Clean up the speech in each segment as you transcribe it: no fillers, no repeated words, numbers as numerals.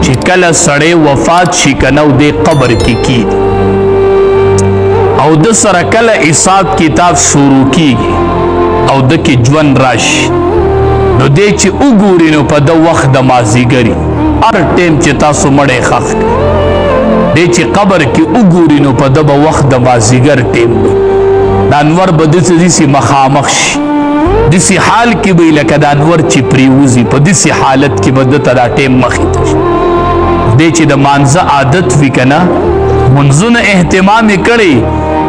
چې کله سړی وفات شي کنه او دې قبر کې کیږي او د سره کله حساب کتاب شروع کیږي او د کې ژوند راشي نو دې چې وګوري نو په د وخت د مازدیګري هر ټیم چې تاسو مړی ښخ کړئ دې چې قبر کې وګوري نو په د به وخت د مازدیګر ټیم وي د انور به داسې مخامخ شي داسې حال کې به لکه د انور چې پریوځي په داسې حالت کې به دته دا ټیم مخې ته شي دې چې د مانځه عادت وي که نه منځونه اهتمام یې کړی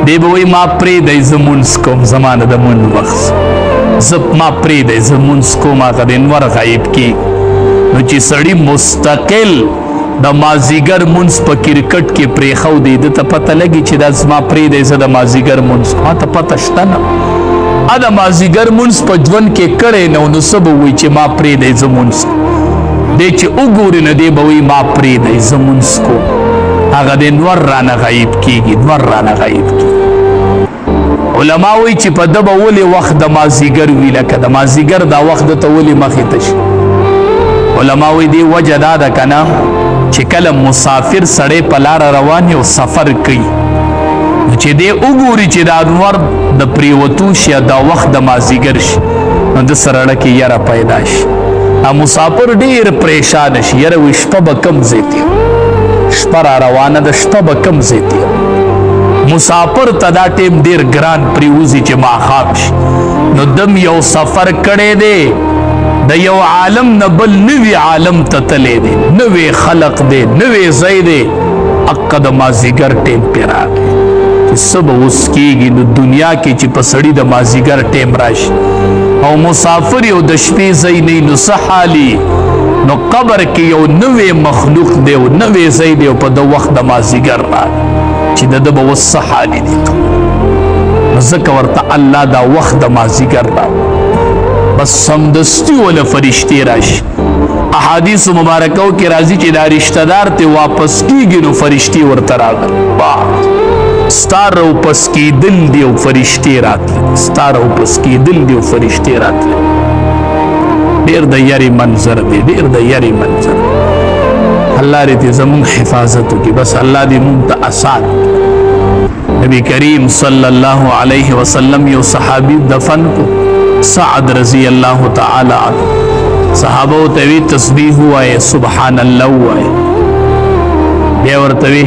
دی به وایي ما پرېږدئ زه مونځ کوم زما نه د مونځ وخت ما پرېږدئ زه مونځ کوم هغه د انور غایب کېږي نو چې سړي مستقل د مازدیګر مونځ په کرکټ کې پرېښودی ده ته پته لګي چې دا زما پرېږدئ زه د مازدیګر مونځ ما ته پته شته نه د مازدیګر مونځ په ژوند کې کړی نه نو څه به وایي چې ما پرېږدئ زه مونځ دی چې وګوري نو دی به وایي ما پرېږدئ زه مونځ کوم هغه د نور رانه غایب کېږي نور رانه غایب کېږي علما وایي چې په ده به ولې وخت د مازدیګر وي لکه د مازدیګر دا وخت ده ته ولې مخې ته شي علما وایي دې وجه دا ده که نه چې کله مسافر سړی په لاره روان او سفر کوي چې دی وګوري چې د انور د پریوتو شي یا دا وخت د مازدیګر شي نو د سره کې یره پیدا شي مسافر ډېر پریشان شي یره وایي شپه به کم ځای تېر شپه را روانه ده شپه به کم ځای تېر مسافر ته دا ټیم ډېر ګران پریوځي چې ماښام شي نو دم یو سفر کړی دی د یو عالم نه بل نوي عالم ته تللی دی نوی خلق دی نوی ځای دی حقه د مازدیګر ټیم پې راغی چې څه به اوس کېږي نو دنیا کې چې په سړي د مازدیګر ټیم راشي او مسافر یو د شپې ځای نه نو څه حالي نو قبر کې یو نوی مخلوق دی او نوی ځای دی او په د وخت د مازدیګر راغی چې د ده به اوس څه حالي دی نو ځکه ورته الله دا وخت د مازدیګر راغی بس سمدستی ولا فرشتي راشي احادیث مبارکو کې راځي چې دا رشتہ دار ته واپس کیږي نو فرشتي ورته راغلي ستار واپس کیدل دی او فرشتي راتلي ستار واپس کیدل دی او فرشتي راتلي ډېر د یاري منظر دی ډېر د یاري منظر الله دې زموږ حفاظت وکړي بس الله دې موږ ته آسان نبی کریم صلی الله علیه وسلم یو صحابي دفن کو سعد رضی اللہ تعالی عنہ صحابہ توی تسبیح ہوئے سبحان اللہ ہوئے بیا ورتوی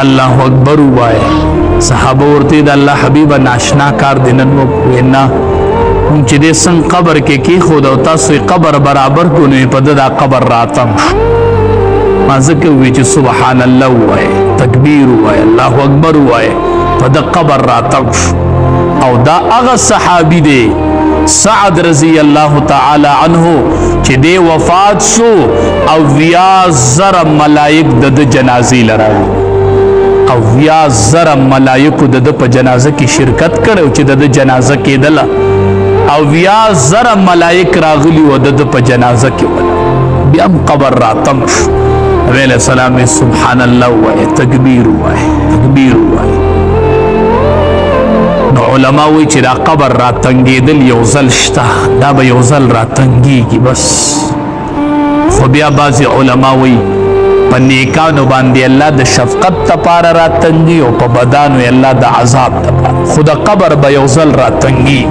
اللہ اکبر ہوئے صحابہ ورتی دا اللہ حبیب ناشنا کار دینن وینا ہم چی دے سن قبر کے کی خود او تاسو قبر برابر کو نوی پا دا قبر راتم ما ذکر ہوئی چی سبحان اللہ ہوئے تکبیر ہوئے اللہ اکبر ہوئے پا دا قبر راتم او دا اغا صحابی دے سعد رضی اللہ تعالی عنہ چې دی وفات شو او 20,000 ملائک د جنازې لراغلي او 20,000 ملائکو د په جنازه کې شرکت کړو چې د جنازه کېدله او 20,000 ملائک راغلي و د په جنازه کې ولا بیا هم قبر راتم شو نبی علیہ السلام سبحان الله وایي تکبیر وایي تکبیر وایي نو علماء وی چې دا قبر را تنګېدل یو ځل شته دا به یو ځل را تنګېږي بس خو بیا بعضې علما وی په نیکانو باندې الله د شفقت دپاره را تنګي او په بدانو یې الله د عذاب دپاره خو د قبر به یو ځل را تنګېږي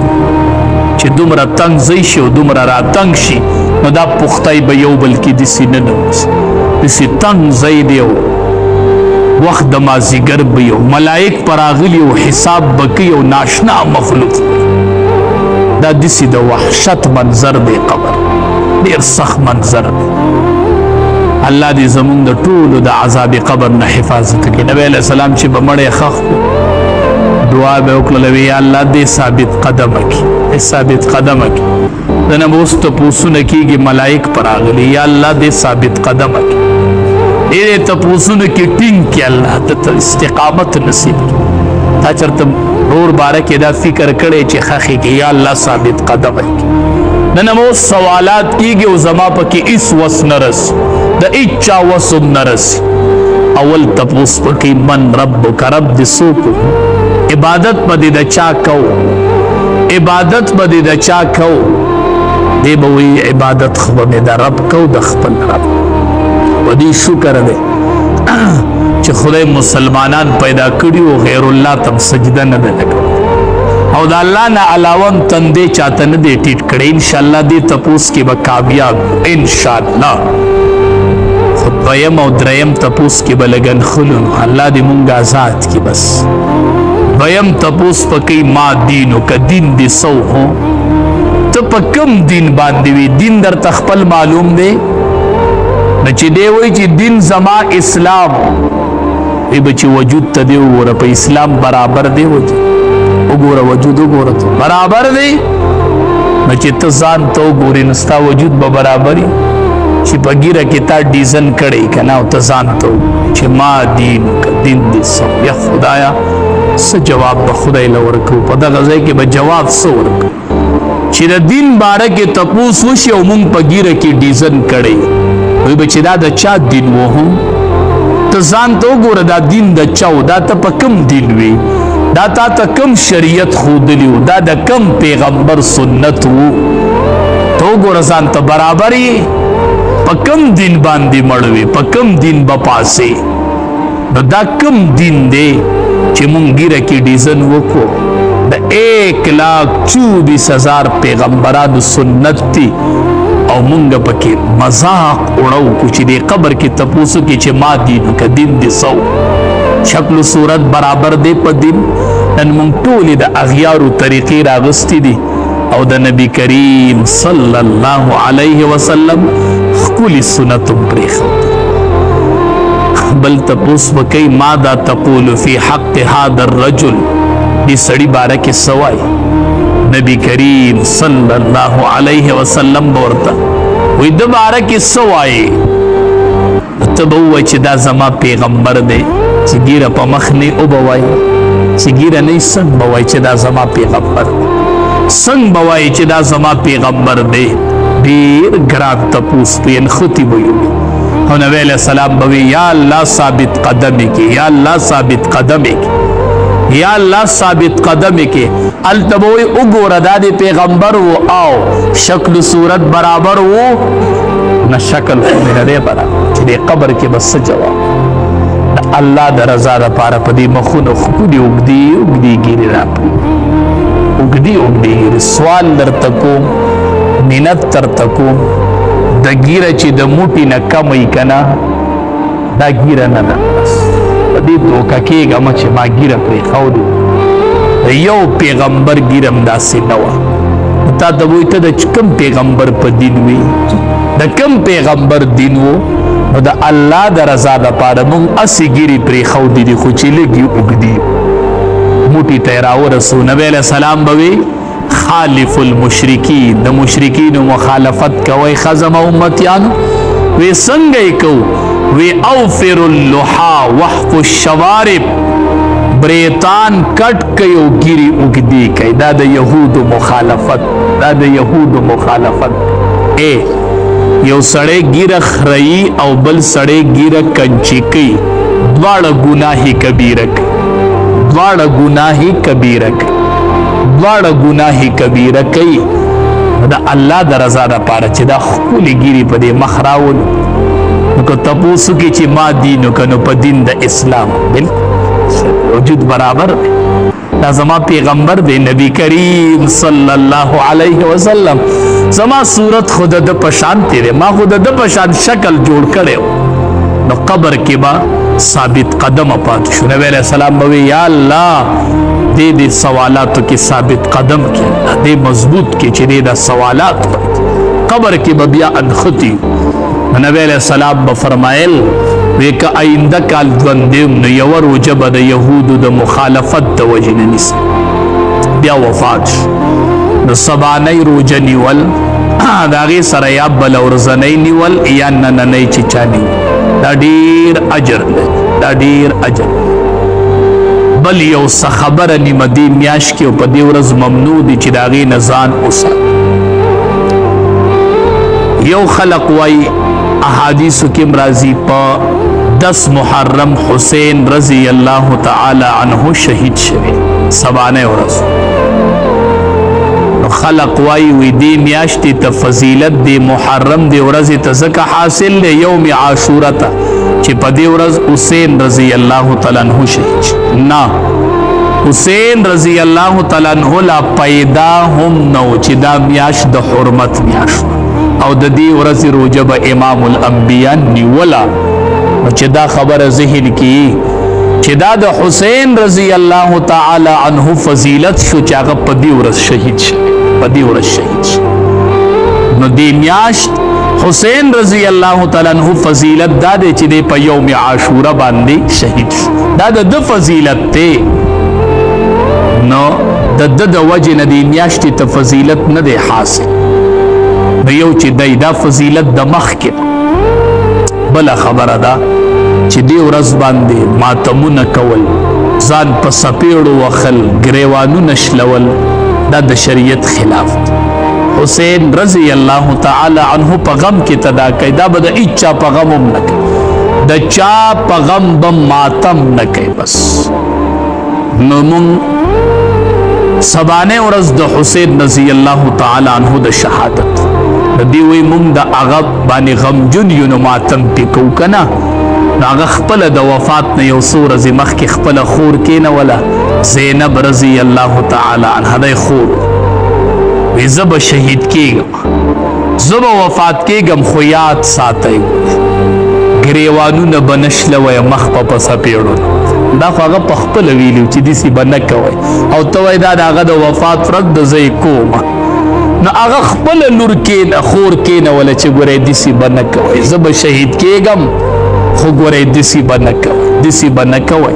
چې دومره تنګ ځای شي او دومره را تنګ شي نو دا پختۍ به یو بل کې داسې نه نوځي داسې تنګ ځای دی وقت د مازدیګر به یو ملائک پر راغلي او حساب به کوي او ناشنا مخلوق دا داسې د وحشت منظر دی قبر ډېر سخت منظر دی الله دې زموږ د ټولو د عذاب قبر نه حفاظت کړي نبی علیه السلام چې به مړی ښخ کړو دعا به وکړله وی یا الله دې ثابت قدمه کړي ثابت قدمه کړي دنه به اوس تپوسونه کېږي ملائک پر راغلي یا الله دې ثابت قدمه کړي ډېرې تپوسونه کې ټینګ کړي الله ته استقامت نصیب کړي تا چېرته نور باره کې دا فکر کړی چې ښخې کې یا الله ثابت قدمه کړي نن هم اوس سوالات کېږي او زما پکې هېڅ وس نه رسي د هېچا وس هم نه رسي اول تپوس پکې من ربک رب دې څوک عبادت به دې د چا کوو عبادت به دې د چا کوو دی به وایي عبادت خو به مې د رب کوو د خپل رب ودی شکر دی چې خدای مسلمانان پیدا کړي او غیر الله تم سجده نه ده لګولې او د الله نه علاوه تندې چاته نه دی ټیټ کړی انشاءالله دې تپوس کې به کامیاب انشاءالله خو دویم او دریم تپوس کې به لګن خلو الله دې مونږ آزاد کړي بس دویم تپوس په کوي ما دینو که دین دې سو هو ته په کوم دین باندې وي دین درته خپل معلوم دی نو چې دی وایي چې دین زما اسلام ای بچی وجود ته دی وګوره په اسلام برابر دی وګوره وجود وګوره ته برابر دی نو چې ته ځان ته وګورې نو ستا وجود به برابر وي چې په ګیره کې تا ډیزن کړی که نه او ته ځان ته چې ما دین که دین دې سو یا خدایا څه جواب به خدای له ورکوو په دغه ځای کې به جواب څه ورکوو چې د دین باره کې تپوس وشي او مونږ په ګیره کې ډیزن کړی وی به چې دا د چا دین و هم ته ځان ته وګوره دا دین د چا و دا ته په کوم دین وي دا تا ته کوم شریعت ښودلی و دا د کوم پیغمبر سنت و ته وګوره ځان ته برابر یې په کوم دین باندې مړ وي په کوم دین به پاسې نو دا کوم دین دی چې مونږ ګیره کې ډیزن وکړو د 1,24,000 پیغمبرانو سنت دی او مونږ پکې مذاق اړو کو چې د قبر کې تپوسو کې چې ما دین که دین دې سو شکل صورت برابر دی په دین نن مونږ ټولې د اغیارو طریقې راغستې دي او د نبی کریم صلی الله علیه وسلم ښکلي سنت هم پرېښودي بل تپوس وکوي ما دا تقول فی حق هذا الرجل دې سړي باره کې څه وایي نبی کریم صلی الله علیه وسلم ورته وی د باره کې څه وایي ته به ووایي چې دا زما پیغمبر دی چې ګیره په مخ نه او به وایي چې ګیره نه څنګه به وایي چې دا زما پیغمبر دی څنګه به وایي چې دا زما پیغمبر دی ډېر ګران تپوس په نښتې به وي او نبی علیه السلام به وي یا الله ثابت قدمې کې یا الله ثابت قدمې کې یا الله ثابت قدم کې التبوی وګوره دا د پیغمبر و او شکل صورت برابر و نه شکل خو نه دی برابر چې د قبر کې بس جواب د الله د رضا لپاره په دې مخونو ښکلي اوږدې ګیرې راپرېږدي اوږدې ګیرې سوال درته کوم منت درته کوم د ګیره چې د موټي نه کم وي که نه دا ګیره نه ده په دې دوکه کېږه مه چې ما ګیره پرېښودې د یو پیغمبر ګیره هم داسې نه وه تا ته وایي ته د کوم پیغمبر په دین وي د کوم پیغمبر دین و نو د الله د رضا دپاره موږ هسې ګیرې پرېښودې دي خو چې لږ یې اوږدي موټي ته یې راورسو نبی علیه السلام به وي خالف المشرکین د مشرکینو مخالفت کوئ ښه امتیانو وی څنګه یې کوو وی اوفر اللحا وحف الشوارب بریتان کټ کوي او ګیرې اوږدې کوي دا د یهودو مخالفت دا د یهودو مخالفت یو سړی ګیره خرئی او بل سړی ګیره کنچی کوي دواړه ګناهی کبیره کوي دواړه ګناهی کبیره کوي دواړه ګناهی کبیره کوي د الله د رضا دپاره چې دا ښکلې ګیرې په دې مخ راولو نو که تپوسو کې چې ما دینو که نو په دین د اسلام بالکل وجود برابر دی دا زما پیغمبر دی نبی کریم صلی الله علیه وسلم زما صورت خود د پشانتی دی ما خود د پشان شکل جوړ کړی نو قبر کې به ثابت قدم پاتې شو نبی علیہ السلام به یا الله دې سوالاتو کې ثابت قدم کې دې مضبوط کې چې دې سوالات قبر کې به بیا انختی نبی علیہ السلام به فرمایل وی که آینده کال ژوندیم نو یوه روژه به د یهودو د مخالفت د وجې نه نیسي بیا وفات شو نو سبانۍ روژه نیول د هغې سره یا بله ورځنۍ نیول یا نننۍ چې چا نیول دا ډېر اجر لري دا ډېر اجر بل یو څه خبره نیمه دې میاشت کې او په دې ورځ ممنوع دي چې د هغې نه ځان وساتي یو خلق وایي احادیثو کې راځي په 10 محرم حسین رضی الله تعالی عنہ شهید شوی سبانه ورځ خلق وی دی میاشتې ته فضیلت دی محرم دی ورځې ته ځکه حاصل دی یوم عاشوره ته چې په دې ورځ حسین رضی الله تعالی عنہ شهید نه حسین رضی الله تعالی عنہ لا پیدا هم نو چې دا میاشت د حرمت میاشت او د دې ورځې روزه به امام الانبیاء نیولا چې دا خبره ذهن کې چې دا د حسین رضی الله تعالی عنہ فضیلت شو چې هغه په دې ورځ شهید شو په دې ورځ شهید شو نو دې میاشت حسین رضی الله تعالی عنہ فضیلت دا دی چې په یوم عاشوره باندې شهید شو دا د فضیلت ته نو د وجه نه دې میاشتې ته فضیلت نه دی حاصل نو یو چې دا فضیلت د مخ کې بل خبره ده چې دې ورځ باندې ماتمونه کول ځان په سپېړو وخل ګریوانونه شلول دا د شریعت خلاف دی حسین رضی الله تعالی عنہ په غم کې تدا کوي دا به د اچا په غم هم نه کوي د چا په غم به ماتم نه کوي بس نو مونږ سبانه ورځ د حسین رضی الله تعالی عنہ د شهادت د دې وی مونږ د هغه باندې غمجن یو نو ماتم پکو کنه هغه خپل د وفات نه یو څو ورځې مخکې خپل خور کېنه ولا زینب رضی الله تعالی عنها د خور وی زب شهید کېږم زب وفات کېږم خو یاد ساتئ ګریوانونه به نشلوئ مخ په سپېړو دا خو هغه په خپله ویلي چې داسې به نه کوئ او ته وایې دا د هغه د وفات ورځ د زه یې کومه نو هغه خپله لور خور کېنوله چې ګورئ داسې به نه کوئ زه به شهید کېږم خو ګورئ داسې به نه کوئ داسې به نه کوئ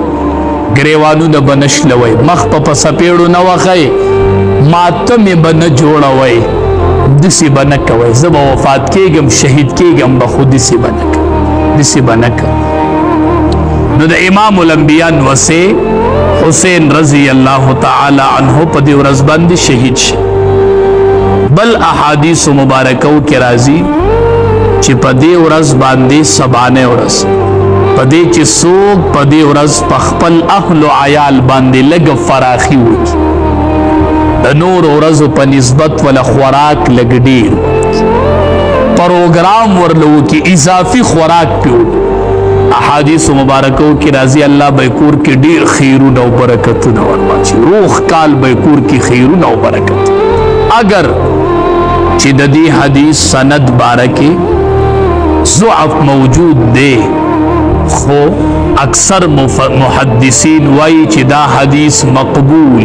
ګریوانونه به نشلوئ مخ په سپېړو نه وښئ ماتمې به نه جوړوئ داسې به نه کوئ زه به وفات کېږم شهید کېږم به خو داسې به نه کوئ داسې به نه کوئ نو د امام الانبیاء وسه حسین رضی الله تعالی عنہ په دې ورځ باندې شهید شي بل احادیث مبارکو کې راځي چې په دې ورځ باندې سبانه ورځ په دې چې څوک په دې ورځ په خپل اهل او عیال باندې لږ فراخي وکړي د نور ورځو په نسبت ولا خوراک لږ ډېر پروګرام ورلو کې اضافي خوراک پیو احادیث مبارکو کې راځي الله به کور کې ډېر خیرونه او برکتونه ورواچي روح کال به کور کې خیرونه او برکت اگر چې د دې حدیث سند بارکه ضعف موجود دی خو اکثر محدثین وایي چې دا حدیث مقبول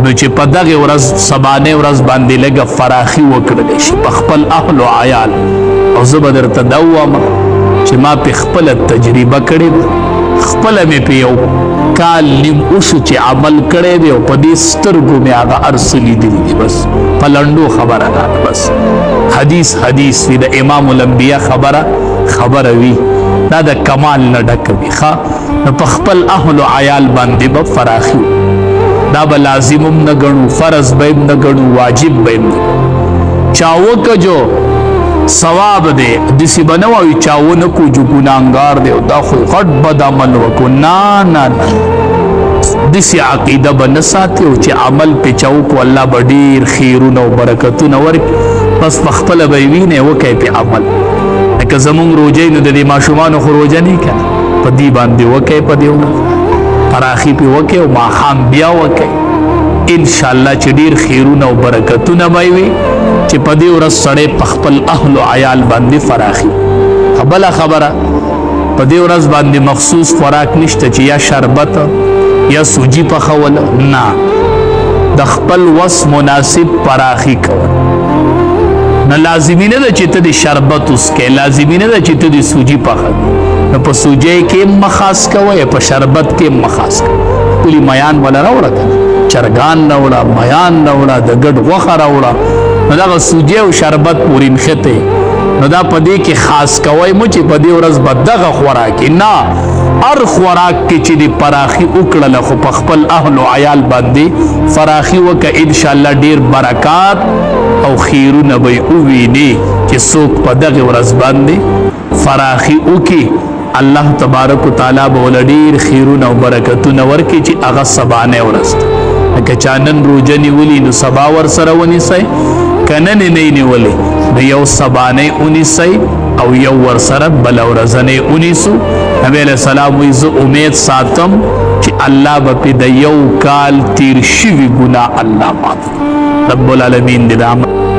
نو چې په دغه ورځ سبانه ورځ باندې لږه فراخي وکړل شي په خپل اهل او عیال او زه به درته دا ووایم چې ما په خپل تجربه کړې ده خپل مې په یو کال نیم اوشو چې عمل کړی دی او په دې سترګو مې هغه ارڅ لیدلي دي بس په لنډو خبره ده بس حدیث وي د امام الانبیاء خبره وي دا د کمال نه ډکه وي ښه نو په خپل اهل او عیال باندې به فراخي دا به لازم هم نه ګڼو فرض به هم نه ګڼو واجب به هم نه چاوکه جو ثواب دی دسی به نه وایو چاونه کو جو ګناهګار دی او دا خو غټ بد عمل وکړو نه دسی عقیده به نه ساتي او چې عمل په چاوکو الله به ډېر خیرونه او برکتونه ورکړي بس په خپله به یې وینئ وکئ پې عمل لکه زمونږ روژې نو د دې ماشومانو خو روژه نه که نه په دې باندې وکئ په دې پراخي پې وکئ او ماښام بیا وکئ انشاءالله چې ډېر خیرونه او برکتونه به وي چې په دې ورځ سړی په خپل اهل او عیال باندې فراخي بله خبره په دې ورځ باندې مخصوص خوراک نشته چې یا شربت یا سوجي پخول نه د خپل وس مناسب فراخي کول نه لازمي نه ده چې ته د شربت وسکې لازمي نه ده چې ته د سوجي پخوې نو په سوجۍ کې هم مخاص کوئ په شربت کې هم مخاص کوئ ټولې میان وله راوړه که نه چرګان راوړه میان راوړه د ګډ غوښه راوړه نو دغه سوجي او شربت پورې نښتې نو دا په دې کې خاص کوئ مو چې په دې ورځ به دغه خوراک نه هر خوراک کې چې د پراخي وکړله خو په خپل اهل او عیال باندې فراخي وکړه انشاءالله ډېر برکات او خیرونه به یې ووینې چې څوک په دغه ورځ باندې فراخي وکړي الله تبارک وتعالی به ول ډېر خیرونه او برکتونه ورکړي چې هغه سبانه ورځ که چا نن روژه نیولي نو سبا ورسره ونیسئ که نن یې نه نیولې نو یو سبانۍ ونیسئ او یو ورسره بله ورځنۍ ونیسو. نبی علیه السلام وایي زه امید ساتم چې الله به پې د یو کال تیر شوي ګناه الله معاف. رب العالمین دې د